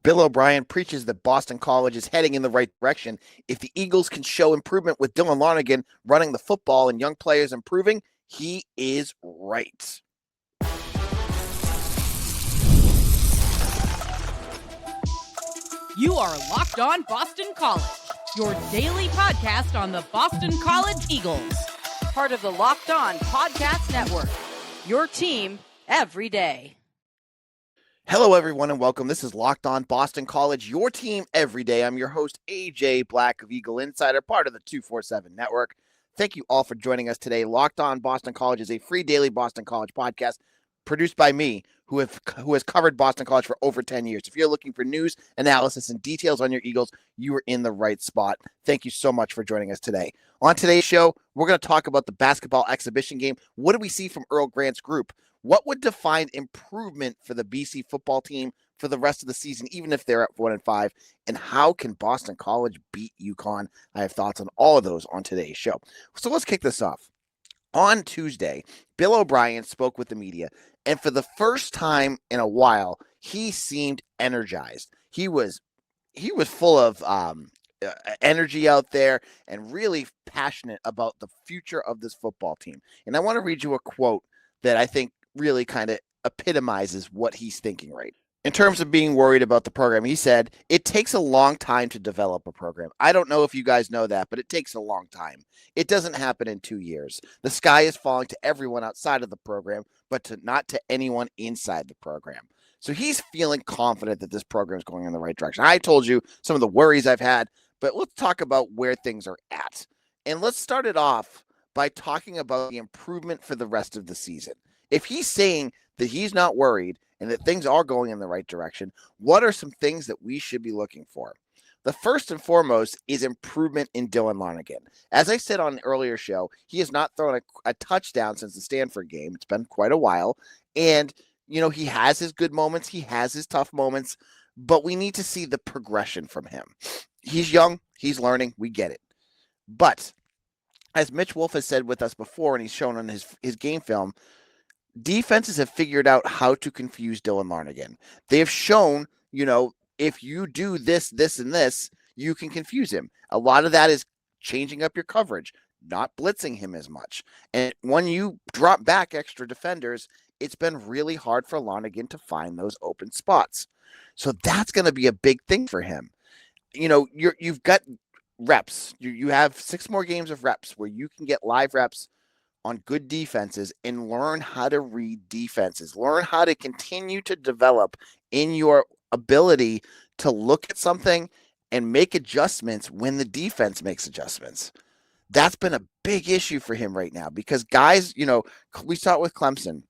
Bill O'Brien preaches that Boston College is heading in the right direction. If the Eagles can show improvement with Dylan Lonergan running the football and young players improving, he is right. You are Locked On Boston College, your daily podcast on the Boston College Eagles. Part of the Locked On Podcast Network, your team every day. Hello, everyone, and welcome. This is Locked On Boston College, your team every day. I'm your host, AJ Black of Eagle Insider, part of the 247 Network. Thank you all for joining us today. Locked On Boston College is a free daily Boston College podcast produced by me, who has covered Boston College for over 10 years. If you're looking for news, analysis, and details on your Eagles, you are in the right spot. Thank you so much for joining us today. On today's show, we're going to talk about the basketball exhibition game. What do we see from Earl Grant's group? What would define improvement for the BC football team for the rest of the season, even if they're at 1-5? And how can Boston College beat UConn? I have thoughts on all of those on today's show. So let's kick this off. On Tuesday, Bill O'Brien spoke with the media, and for the first time in a while, he seemed energized. He was full of energy out there and really passionate about the future of this football team. And I want to read you a quote that I think really kind of epitomizes what he's thinking right. In terms of being worried about the program, he said, "It takes a long time to develop a program. I don't know if you guys know that, but it takes a long time. It doesn't happen in 2 years. The sky is falling to everyone outside of the program, but not to anyone inside the program." So he's feeling confident that this program is going in the right direction. I told you some of the worries I've had, but let's talk about where things are at. And let's start it off by talking about the improvement for the rest of the season. If he's saying that he's not worried and that things are going in the right direction, what are some things that we should be looking for? The first and foremost is improvement in Dylan Lonergan. As I said on an earlier show, he has not thrown a touchdown since the Stanford game. It's been quite a while. And, he has his good moments. He has his tough moments. But we need to see the progression from him. He's young. He's learning. We get it. But as Mitch Wolf has said with us before, and he's shown on his game film, defenses have figured out how to confuse Dylan Lonergan. They have shown, if you do this, this, and this, you can confuse him. A lot of that is changing up your coverage, not blitzing him as much. And when you drop back extra defenders, it's been really hard for Lonergan to find those open spots. So that's going to be a big thing for him. You've got reps. You have 6 more games of reps where you can get live reps on good defenses and learn how to read defenses. Learn how to continue to develop in your ability to look at something and make adjustments when the defense makes adjustments. That's been a big issue for him right now because guys, we saw it with Clemson.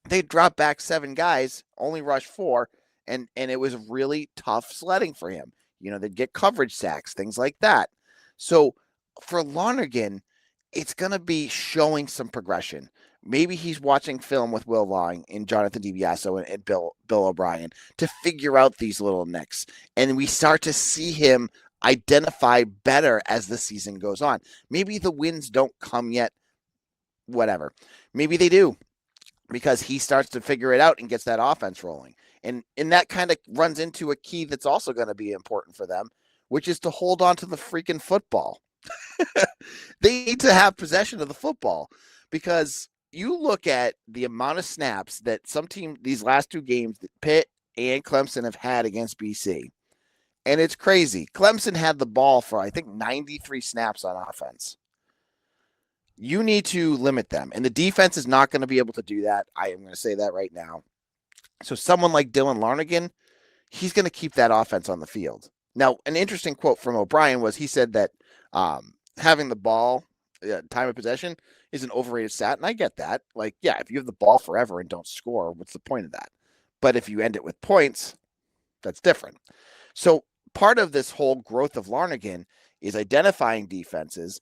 They dropped back 7 guys, only rushed 4, and it was really tough sledding for him. They'd get coverage sacks, things like that. So for Lonergan, it's going to be showing some progression. Maybe he's watching film with Will Long and Jonathan DiBiaso and Bill O'Brien to figure out these little nicks. And we start to see him identify better as the season goes on. Maybe the wins don't come yet, whatever. Maybe they do because he starts to figure it out and gets that offense rolling. And that kind of runs into a key that's also going to be important for them, which is to hold on to the freaking football. They need to have possession of the football because you look at the amount of snaps that some team, these last 2 games, that Pitt and Clemson have had against BC. And it's crazy. Clemson had the ball for, I think, 93 snaps on offense. You need to limit them. And the defense is not going to be able to do that. I am going to say that right now. So someone like Dylan Lonergan, he's going to keep that offense on the field. Now, an interesting quote from O'Brien was he said that having the ball, time of possession, is an overrated stat. And I get that. Like, yeah, if you have the ball forever and don't score, what's the point of that? But if you end it with points, that's different. So part of this whole growth of Lonergan is identifying defenses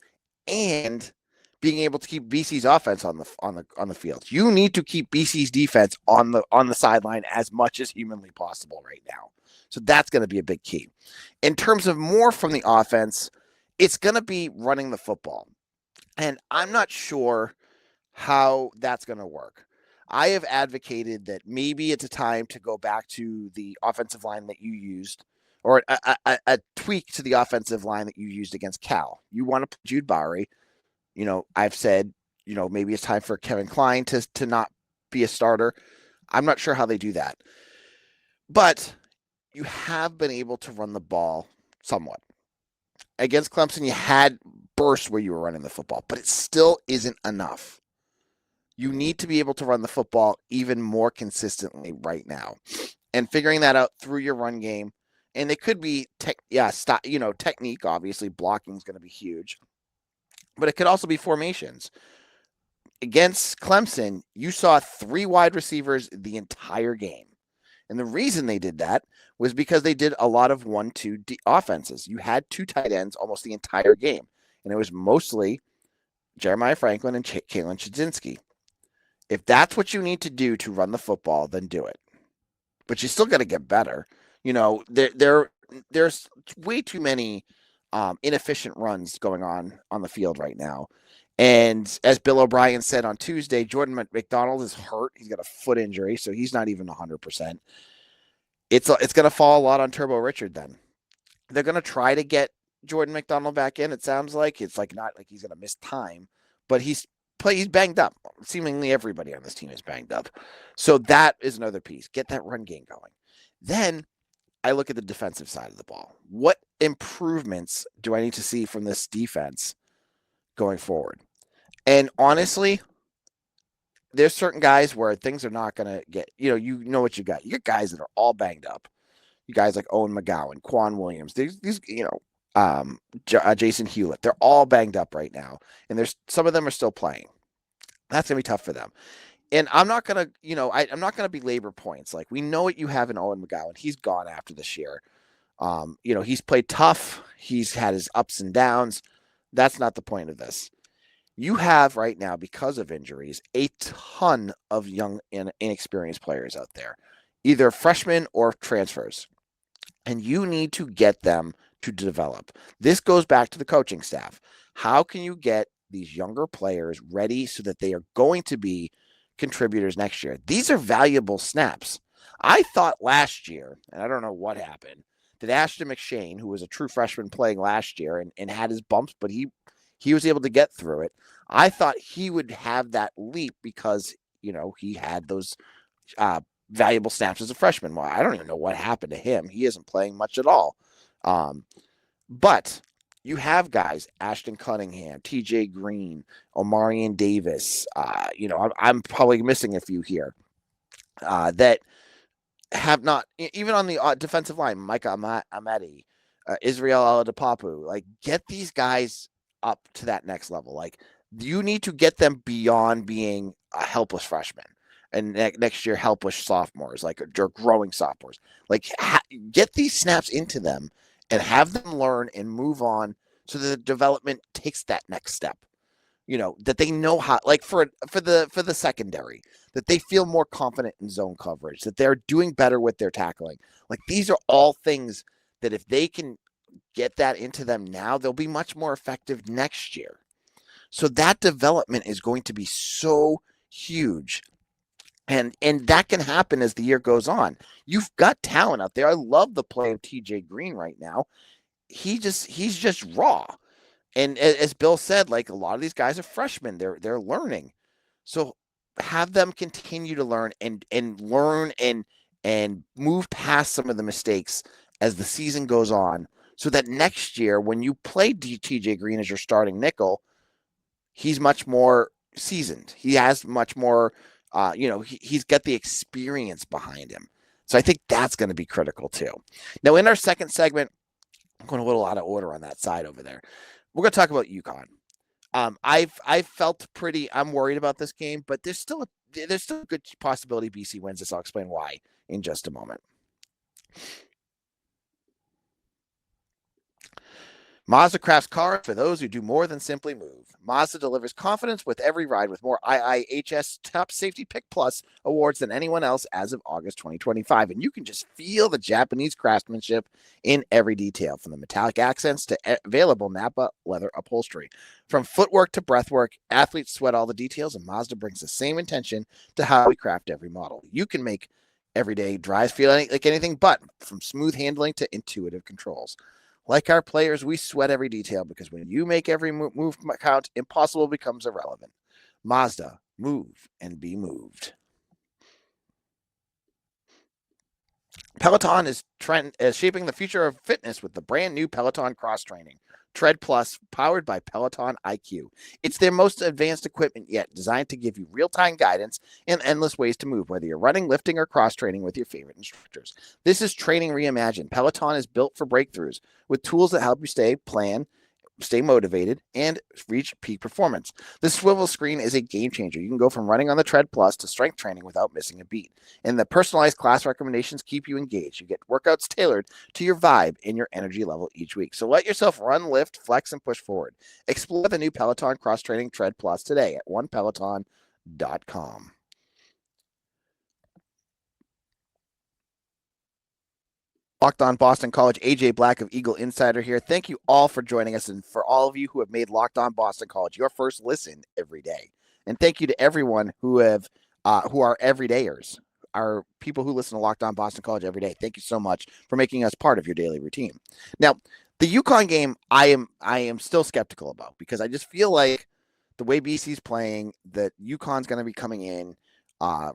and being able to keep BC's offense on the field. You need to keep BC's defense on the sideline as much as humanly possible right now. So that's going to be a big key. In terms of more from the offense, it's going to be running the football. And I'm not sure how that's going to work. I have advocated that maybe it's a time to go back to the offensive line that you used, or a tweak to the offensive line that you used against Cal. You want to put Jude Bowery. I've said, maybe it's time for Kevin Klein to not be a starter. I'm not sure how they do that. But you have been able to run the ball somewhat. Against Clemson, you had bursts where you were running the football, but it still isn't enough. You need to be able to run the football even more consistently right now. And figuring that out through your run game. And it could be technique, obviously. Blocking is going to be huge. But it could also be formations. Against Clemson, you saw 3 wide receivers the entire game. And the reason they did that was because they did a lot of 1-2 offenses. You had 2 tight ends almost the entire game. And it was mostly Jeremiah Franklin and Kalen Chudzinski. If that's what you need to do to run the football, then do it. But you still got to get better. There's way too many inefficient runs going on the field right now. And as Bill O'Brien said on Tuesday, Jordan McDonald is hurt. He's got a foot injury, so he's not even 100%. It's going to fall a lot on Turbo Richard then. They're going to try to get Jordan McDonald back in. It sounds like it's like not like he's going to miss time, but he's banged up. Seemingly everybody on this team is banged up. So that is another piece. Get that run game going. Then I look at the defensive side of the ball. What improvements do I need to see from this defense going forward? And honestly, there's certain guys where things are not going to get, you know what you got. You got guys that are all banged up. You guys like Owen McGowan, Quan Williams, these Jason Hewlett. They're all banged up right now. And there's some of them are still playing. That's going to be tough for them. And I'm not going to, I'm not going to belabor points. Like, we know what you have in Owen McGowan. He's gone after this year. He's played tough. He's had his ups and downs. That's not the point of this. You have right now, because of injuries, a ton of young and inexperienced players out there, either freshmen or transfers. And you need to get them to develop. This goes back to the coaching staff. How can you get these younger players ready so that they are going to be contributors next year? These are valuable snaps. I thought last year, and I don't know what happened, that Ashton McShane, who was a true freshman playing last year and had his bumps, but he was able to get through it. I thought he would have that leap because, he had those valuable snaps as a freshman. Well, I don't even know what happened to him. He isn't playing much at all. But you have guys, Ashton Cunningham, TJ Green, Omarion Davis. I'm probably missing a few here that have not, even on the defensive line, Micah Amadi, Israel Aladapapu. Like, get these guys up to that next level. Like, you need to get them beyond being a helpless freshman and next year helpless sophomores, like, or growing sophomores. Like, get these snaps into them and have them learn and move on so that the development takes that next step. That they know how, like, for the secondary, that they feel more confident in zone coverage, that they're doing better with their tackling. Like, these are all things that if they can get that into them now, they'll be much more effective next year. So that development is going to be so huge. And that can happen as the year goes on. You've got talent out there. I love the play of TJ Green right now. He's just raw. And as Bill said, like, a lot of these guys are freshmen. They're learning. So have them continue to learn and learn and move past some of the mistakes as the season goes on, so that next year when you play TJ Green as your starting nickel, he's much more seasoned. He has much more, he's got the experience behind him. So I think that's going to be critical too. Now, in our second segment, I'm going a little out of order on that side over there. We're going to talk about UConn. I've felt I'm worried about this game, but there's still a good possibility BC wins this. I'll explain why in just a moment. Mazda crafts cars for those who do more than simply move. Mazda delivers confidence with every ride with more IIHS Top Safety Pick Plus awards than anyone else as of August 2025. And you can just feel the Japanese craftsmanship in every detail, from the metallic accents to available Napa leather upholstery. From footwork to breathwork, athletes sweat all the details, and Mazda brings the same intention to how we craft every model. You can make everyday drives feel like anything but, from smooth handling to intuitive controls. Like our players, we sweat every detail, because when you make every move count, impossible becomes irrelevant. Mazda, move and be moved. Peloton is shaping the future of fitness with the brand new Peloton Cross Training Tread Plus, powered by Peloton IQ. It's their most advanced equipment yet, designed to give you real-time guidance and endless ways to move, whether you're running, lifting, or cross-training with your favorite instructors. This is training reimagined. Peloton is built for breakthroughs, with tools that help you stay motivated, and reach peak performance. The swivel screen is a game changer. You can go from running on the Tread Plus to strength training without missing a beat. And the personalized class recommendations keep you engaged. You get workouts tailored to your vibe and your energy level each week. So let yourself run, lift, flex, and push forward. Explore the new Peloton Cross Training Tread Plus today at onepeloton.com. Locked On Boston College, AJ Black of Eagle Insider here. Thank you all for joining us, and for all of you who have made Locked On Boston College your first listen every day. And thank you to everyone who are everydayers, our people who listen to Locked On Boston College every day. Thank you so much for making us part of your daily routine. Now, the UConn game, I am still skeptical about, because I just feel like the way BC's playing, that UConn's going to be coming in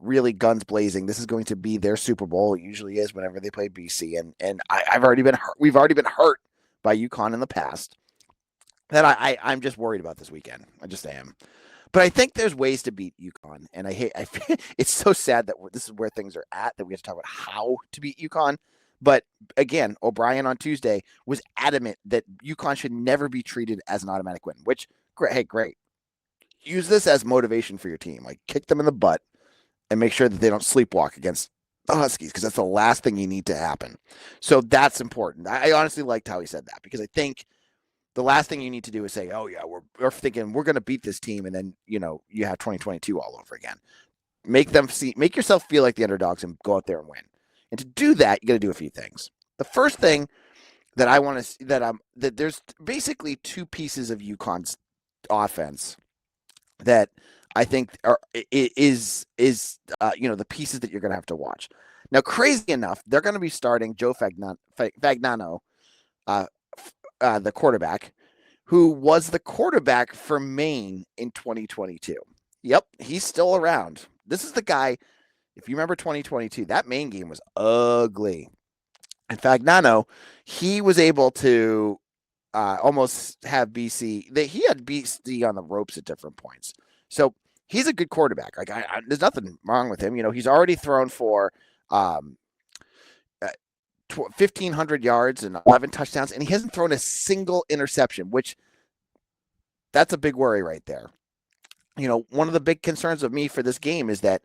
really guns blazing. This is going to be their Super Bowl. It usually is whenever they play BC, and I've already been hurt. We've already been hurt by UConn in the past. That I'm just worried about this weekend. I just am. But I think there's ways to beat UConn, and it's so sad that this is where things are at, that we have to talk about how to beat UConn. But again, O'Brien on Tuesday was adamant that UConn should never be treated as an automatic win. Which, great. Use this as motivation for your team. Like, kick them in the butt and make sure that they don't sleepwalk against the Huskies, because that's the last thing you need to happen. So that's important. I honestly liked how he said that, because I think the last thing you need to do is say, oh, yeah, we're thinking we're going to beat this team, and then, you have 2022 all over again. Make yourself feel like the underdogs and go out there and win. And to do that, you got to do a few things. The first thing that I want to that there's basically two pieces of UConn's offense that I think is the pieces that you're going to have to watch. Now, crazy enough, they're going to be starting Joe Fagnano, the quarterback, who was the quarterback for Maine in 2022. Yep, he's still around. This is the guy, if you remember 2022, that Maine game was ugly. And Fagnano, he was able to almost have BC. He had BC on the ropes at different points. So he's a good quarterback. Like, there's nothing wrong with him. He's already thrown for 1,500 yards and 11 touchdowns, and he hasn't thrown a single interception, which that's a big worry right there. One of the big concerns of me for this game is that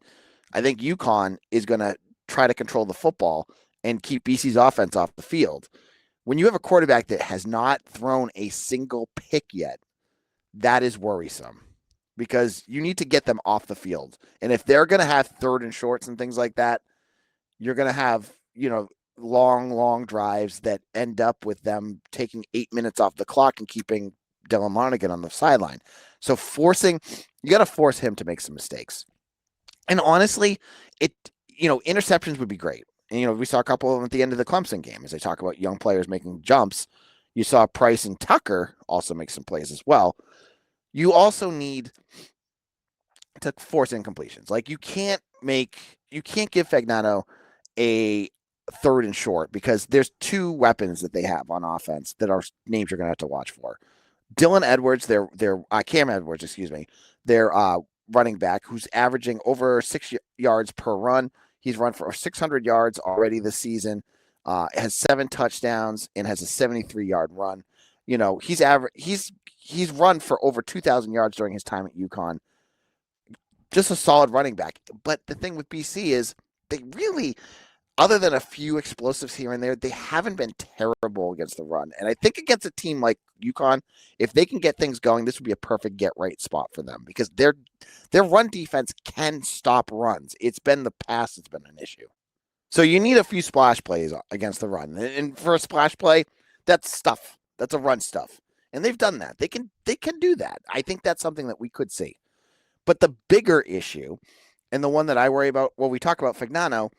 I think UConn is going to try to control the football and keep BC's offense off the field. When you have a quarterback that has not thrown a single pick yet, that is worrisome, because you need to get them off the field. And if they're going to have third and shorts and things like that, you're going to have, long drives that end up with them taking 8 minutes off the clock and keeping Dylan Lonergan on the sideline. So you got to force him to make some mistakes. And honestly, interceptions would be great. And, we saw a couple of them at the end of the Clemson game, as they talk about young players making jumps. You saw Price and Tucker also make some plays as well. You also need to force incompletions. Like, you can't give Fagnano a third and short, because there's two weapons that they have on offense that are names you're going to have to watch for. Dylan Edwards, Cam Edwards, excuse me, their running back, who's averaging over 6 yards per run. He's run for 600 yards already this season, has 7 touchdowns, and has a 73-yard run. He's run for over 2,000 yards during his time at UConn. Just a solid running back. But the thing with BC is they really other than a few explosives here and there, they haven't been terrible against the run. And I think against a team like UConn, if they can get things going, this would be a perfect get right spot for them because their run defense can stop runs. It's been the past, it's been an issue. So you need a few splash plays against the run. And for a splash play, that's stuff. That's a run stuff. And they've done that. They can do that. I think that's something that we could see. But the bigger issue, and the one that I worry about, well, we talk about Fagnano,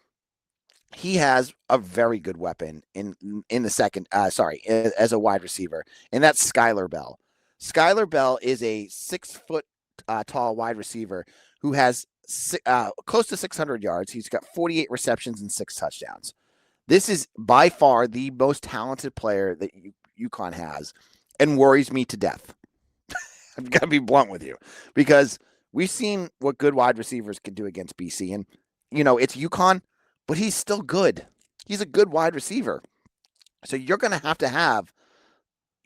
he has a very good weapon in the second, as a wide receiver, and that's Skylar Bell. Skylar Bell is a 6 foot tall wide receiver who has close to 600 yards. He's got 48 receptions and 6 touchdowns. This is by far the most talented player that UConn has, and worries me to death. I've got to be blunt with you, because we've seen what good wide receivers can do against BC, and it's UConn, but he's still good. He's a good wide receiver. So you're going to have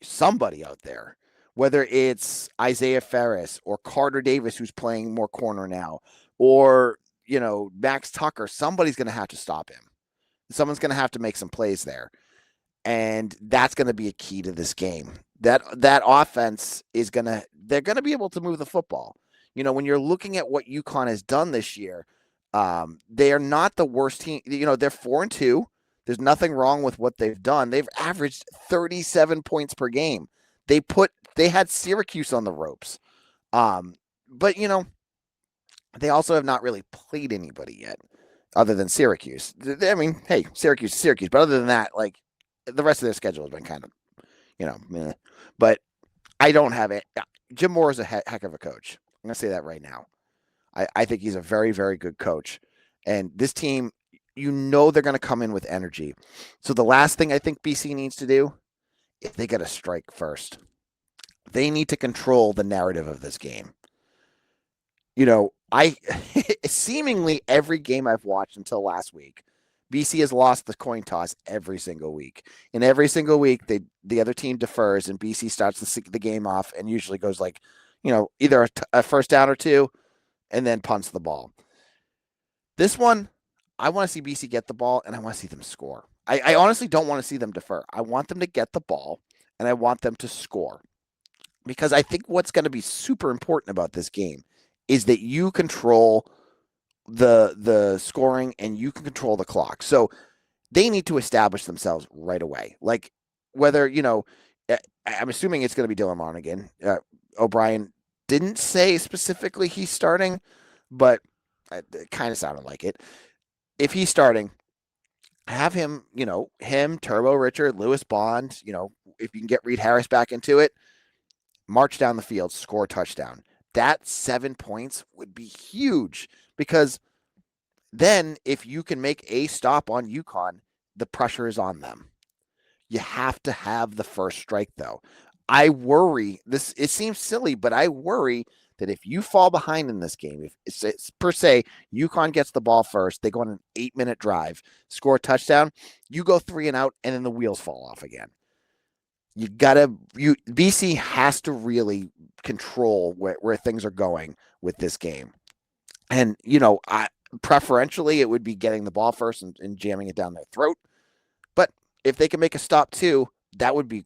somebody out there, whether it's Isaiah Ferris or Carter Davis, who's playing more corner now, or, Max Tucker. Somebody's going to have to stop him. Someone's going to have to make some plays there. And that's going to be a key to this game. That offense they're going to be able to move the football. When you're looking at what UConn has done this year, they are not the worst team. They're 4-2. There's nothing wrong with what they've done. They've averaged 37 points per game. They had Syracuse on the ropes. But they also have not really played anybody yet other than Syracuse. I mean, hey, Syracuse is Syracuse. But other than that, like, the rest of their schedule has been kind of, meh. But I don't have it. Jim Moore is a heck of a coach. I'm going to say that right now. I think he's a very, very good coach. And this team, they're going to come in with energy. So the last thing I think BC needs to do is they got to strike first. They need to control the narrative of this game. Seemingly every game I've watched until last week, BC has lost the coin toss every single week. And every single week, the other team defers and BC starts the game off and usually goes like, either a first down or two and then punts the ball. This one, I want to see BC get the ball and I want to see them score. I honestly don't want to see them defer. I want them to get the ball and I want them to score. Because I think what's going to be super important about this game is that you control the scoring and you can control the clock. So they need to establish themselves right away. Like, whether, I'm assuming it's going to be Dylan Lonergan. O'Brien didn't say specifically he's starting, but it kind of sounded like it. If he's starting, have him, him, Turbo Richard, Lewis Bond, if you can get Reed Harris back into it, march down the field, score a touchdown. That 7 points would be huge, because then if you can make a stop on UConn, the pressure is on them. You have to have the first strike, though. I worry, it seems silly, but I worry that if you fall behind in this game, if it's per se, UConn gets the ball first, they go on an 8-minute drive, score a touchdown, you go 3 and out, and then the wheels fall off again. BC has to really control where things are going with this game. And, preferentially it would be getting the ball first and jamming it down their throat. But if they can make a stop too, that would be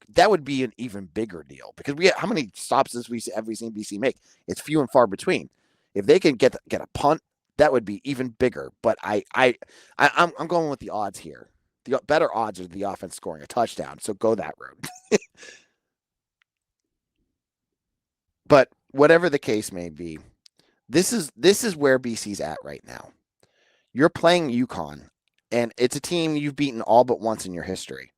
an even bigger deal, because how many stops have we seen BC make? It's few and far between. If they can get a punt, that would be even bigger. But I'm going with the odds here. The better odds are the offense scoring a touchdown, so go that route. But whatever the case may be, this is where BC's at right now. You're playing UConn, and it's a team you've beaten all but once in your history,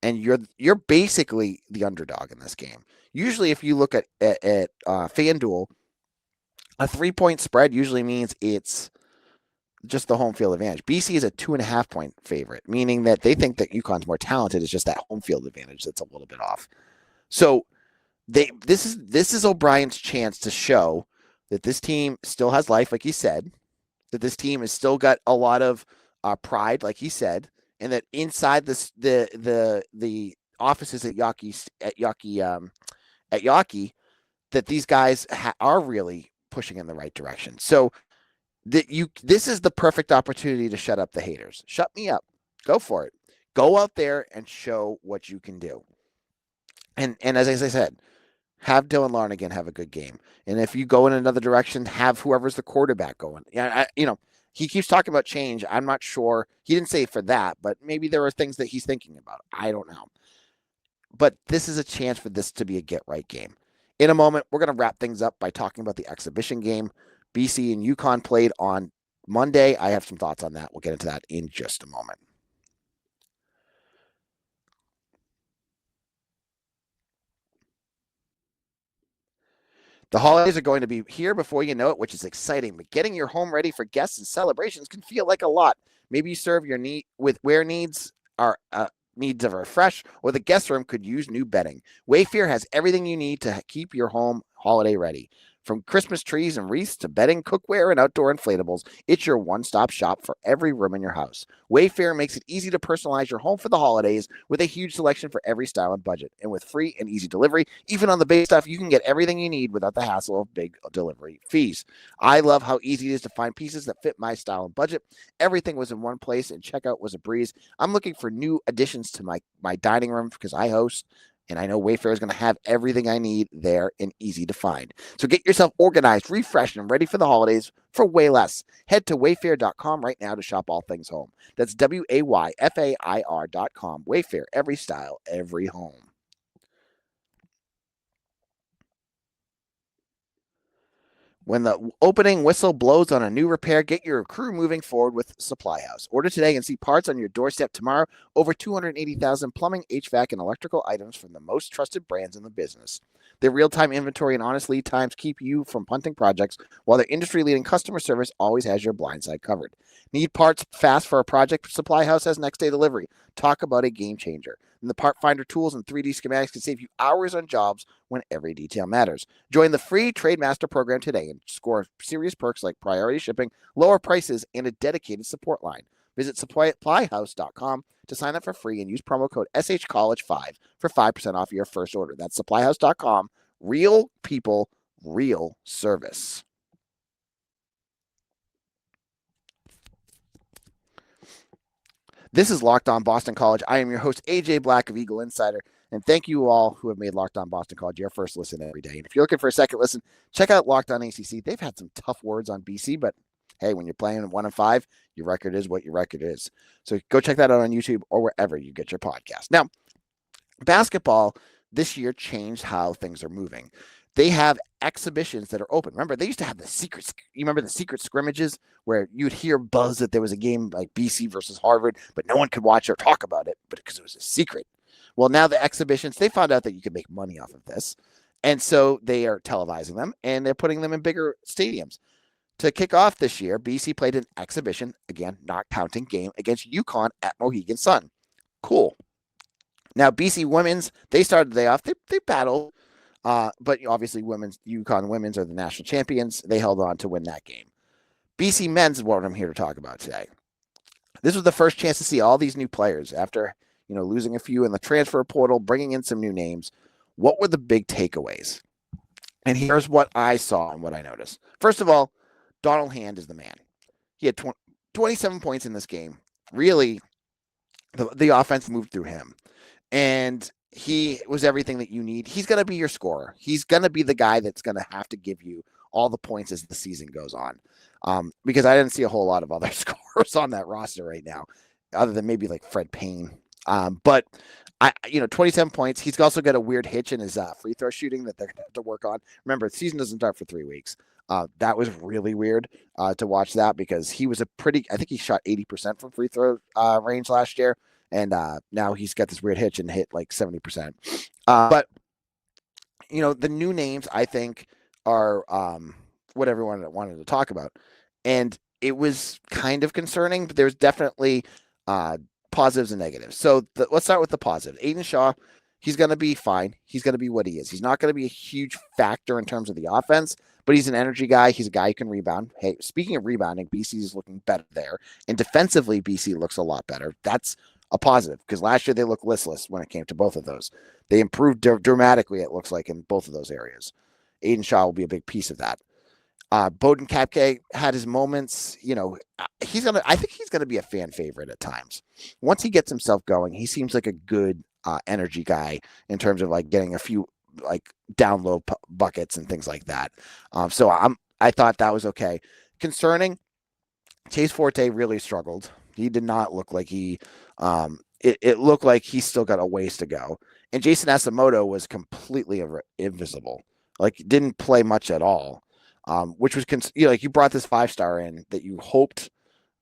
and you're basically the underdog in this game. Usually, if you look at FanDuel, a 3-point spread usually means it's just the home field advantage. BC is a 2.5-point favorite, meaning that they think that UConn's more talented. It's just that home field advantage that's a little bit off. So this is O'Brien's chance to show that this team still has life, like he said, that this team has still got a lot of pride, like he said, and that inside the offices at Yawkey, that these guys are really pushing in the right direction. So this is the perfect opportunity to shut up the haters. Shut me up. Go for it. Go out there and show what you can do. And as I said, have Dylan Lonergan have a good game. And if you go in another direction, have whoever's the quarterback going. Yeah, he keeps talking about change. I'm not sure. He didn't say for that, but maybe there are things that he's thinking about. I don't know. But this is a chance for this to be a get-right game. In a moment, we're going to wrap things up by talking about the exhibition game. BC and UConn played on Monday. I have some thoughts on that. We'll get into that in just a moment. The holidays are going to be here before you know it, which is exciting. But getting your home ready for guests and celebrations can feel like a lot. Maybe you serve your need with where needs are needs of a refresh, or the guest room could use new bedding. Wayfair has everything you need to keep your home holiday ready. From Christmas trees and wreaths to bedding, cookware, and outdoor inflatables, it's your one-stop shop for every room in your house. Wayfair makes it easy to personalize your home for the holidays with a huge selection for every style and budget. And with free and easy delivery, even on the big stuff, you can get everything you need without the hassle of big delivery fees. I love how easy it is to find pieces that fit my style and budget. Everything was in one place, and checkout was a breeze. I'm looking for new additions to my dining room because I host. And I know Wayfair is going to have everything I need there and easy to find. So get yourself organized, refreshed, and ready for the holidays for way less. Head to wayfair.com right now to shop all things home. That's WAYFAIR.com. Wayfair, every style, every home. When the opening whistle blows on a new repair, get your crew moving forward with Supply House. Order today and see parts on your doorstep tomorrow. Over 280,000 plumbing, HVAC, and electrical items from the most trusted brands in the business. Their real-time inventory and honest lead times keep you from punting projects, while their industry-leading customer service always has your blind side covered. Need parts fast for a project? Supply House has next-day delivery. Talk about a game changer. And the Part Finder tools and 3D schematics can save you hours on jobs when every detail matters. Join the free TradeMaster program today and score serious perks like priority shipping, lower prices, and a dedicated support line. Visit supplyhouse.com to sign up for free and use promo code SHCollege5 for 5% off your first order. That's supplyhouse.com. Real people, real service. This is Locked On Boston College. I am your host, AJ Black of Eagle Insider, and thank you all who have made Locked On Boston College your first listen every day. And if you're looking for a second listen, check out Locked On ACC. They've had some tough words on BC, but hey, when you're playing 1-5, your record is what your record is. So go check that out on YouTube or wherever you get your podcast. Now, basketball this year changed how things are moving. They have exhibitions that are open. Remember, they used to have the secret. You remember the secret scrimmages where you'd hear buzz that there was a game like BC versus Harvard, but no one could watch or talk about it, but because it was a secret. Well, now the exhibitions, they found out that you could make money off of this. And so they are televising them and they're putting them in bigger stadiums. To kick off this year, BC played an exhibition, again, not counting, game against UConn at Mohegan Sun. Cool. Now, BC women's, they started the day off. They battled, but obviously UConn women's are the national champions. They held on to win that game. BC men's is what I'm here to talk about today. This was the first chance to see all these new players after losing a few in the transfer portal, bringing in some new names. What were the big takeaways? And here's what I saw and what I noticed. First of all, Donald Hand is the man. He had 27 points in this game. Really, the offense moved through him. And he was everything that you need. He's going to be your scorer. He's going to be the guy that's going to have to give you all the points as the season goes on. Because I didn't see a whole lot of other scorers on that roster right now, other than maybe like Fred Payne. But 27 points. He's also got a weird hitch in his free throw shooting that they're going to have to work on. Remember, the season doesn't start for 3 weeks. That was really weird to watch that because he was I think he shot 80% from free throw range last year. And now he's got this weird hitch and hit like 70%. But, the new names, I think, are what everyone wanted to talk about. And it was kind of concerning, but there's definitely positives and negatives. So let's start with the positive. Aiden Shaw, he's going to be fine. He's going to be what he is. He's not going to be a huge factor in terms of the offense, but he's an energy guy. He's a guy who can rebound. Hey, speaking of rebounding, BC is looking better there. And defensively, BC looks a lot better. That's a positive because last year they looked listless when it came to both of those. They improved dramatically, it looks like, in both of those areas. Aiden Shaw will be a big piece of that. Bowden Kapke had his moments. I think he's gonna be a fan favorite at times. Once he gets himself going, he seems like a good energy guy in terms of like getting a few like down low buckets and things like that. I thought that was okay. Concerning, Chase Forte really struggled. He did not look like he. It looked like he's still got a ways to go. And Jason Asamoto was completely invisible. Like didn't play much at all. Which was like you brought this 5-star in that you hoped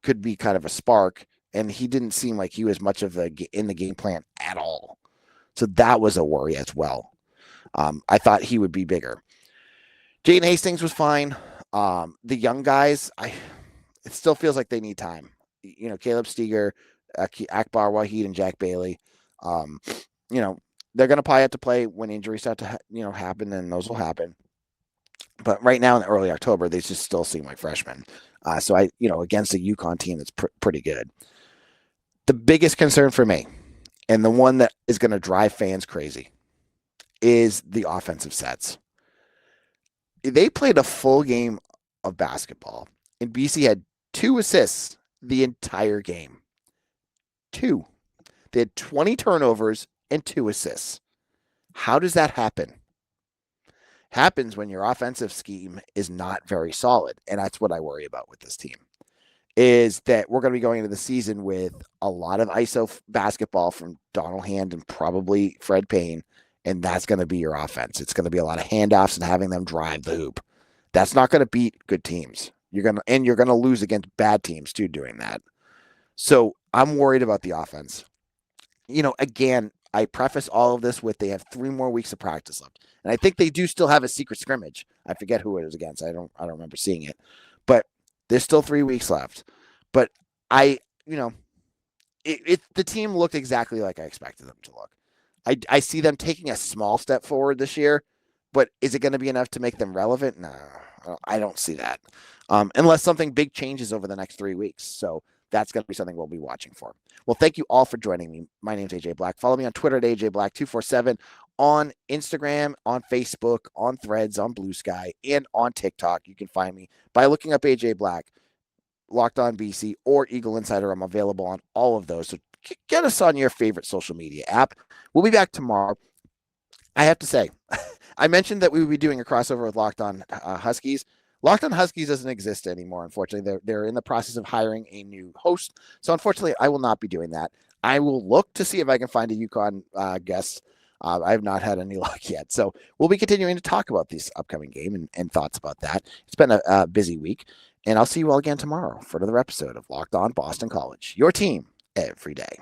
could be kind of a spark, and he didn't seem like he was much of in the game plan at all. So that was a worry as well. I thought he would be bigger. Jaden Hastings was fine. The young guys, it still feels like they need time. Caleb Steger, Akbar Wahid, and Jack Bailey. They're going to probably have to play when injuries start to happen, and those will happen. But right now in early October, they just still seem like freshmen. So against a UConn team that's pretty good. The biggest concern for me, and the one that is going to drive fans crazy, is the offensive sets. They played a full game of basketball, and BC had 2 assists the entire game. 2. They had 20 turnovers and 2 assists. How does that happen? Happens when your offensive scheme is not very solid, and that's what I worry about with this team, is that we're going to be going into the season with a lot of ISO basketball from Donald Hand and probably Fred Payne, and that's going to be your offense. It's going to be a lot of handoffs and having them drive the hoop. That's not going to beat good teams. You're going to lose against bad teams too doing that. So I'm worried about the offense. Again, I preface all of this with they have 3 more weeks of practice left. And I think they do still have a secret scrimmage. I forget who it was against. I don't remember seeing it. But there's still 3 weeks left. But the team looked exactly like I expected them to look. I see them taking a small step forward this year, but is it going to be enough to make them relevant? No, I don't see that. Unless something big changes over the next 3 weeks. So that's going to be something we'll be watching for. Well, thank you all for joining me. My name is AJ Black. Follow me on Twitter at AJ Black 247, on Instagram, on Facebook, on Threads, on Blue Sky, and on TikTok. You can find me by looking up AJ Black, Locked On BC, or Eagle Insider. I'm available on all of those. So get us on your favorite social media app. We'll be back tomorrow. I have to say, I mentioned that we would be doing a crossover with Locked On Huskies. Locked On Huskies doesn't exist anymore, unfortunately. They're in the process of hiring a new host. So, unfortunately, I will not be doing that. I will look to see if I can find a UConn guest. I have not had any luck yet. So, we'll be continuing to talk about this upcoming game and thoughts about that. It's been a busy week. And I'll see you all again tomorrow for another episode of Locked On Boston College, your team every day.